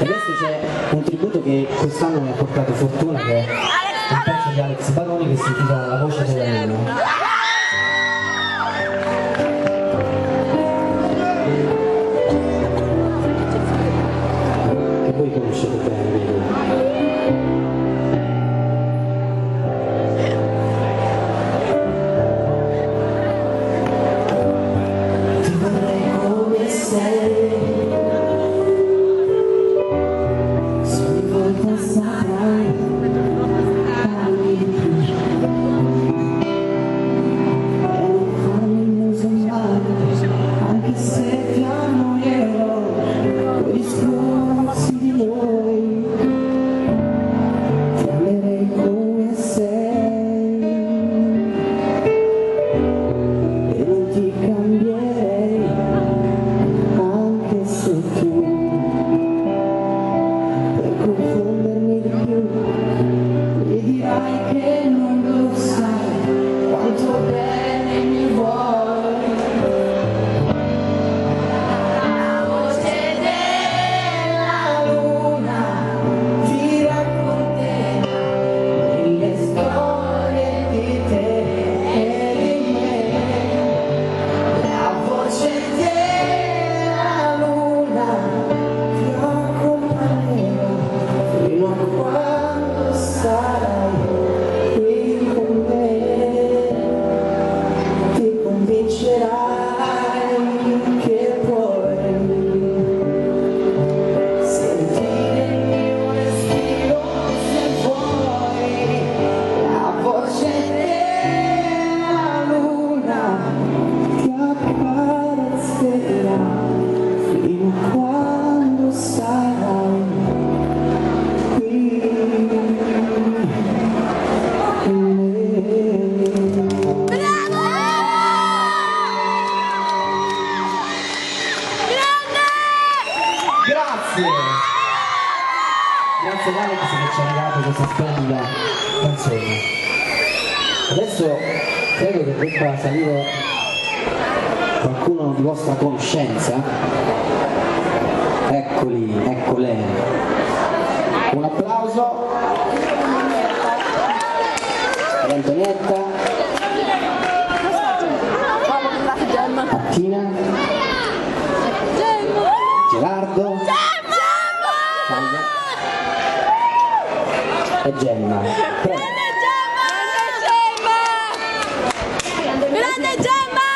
Adesso c'è un tributo che quest'anno mi ha portato fortuna, che è un pezzo di Alex Baroni che si intitola La voce della luna. Che voi conoscete bene, vedo. Ti vorrei come sei. Grazie Alex che ci ha regalato questa splendida canzone. Adesso credo che debba salire qualcuno di vostra conoscenza. Eccoli, eccole. Un applauso per Antonietta, Pattina, Gerardo e Gemma. Prego. Grande Gemma!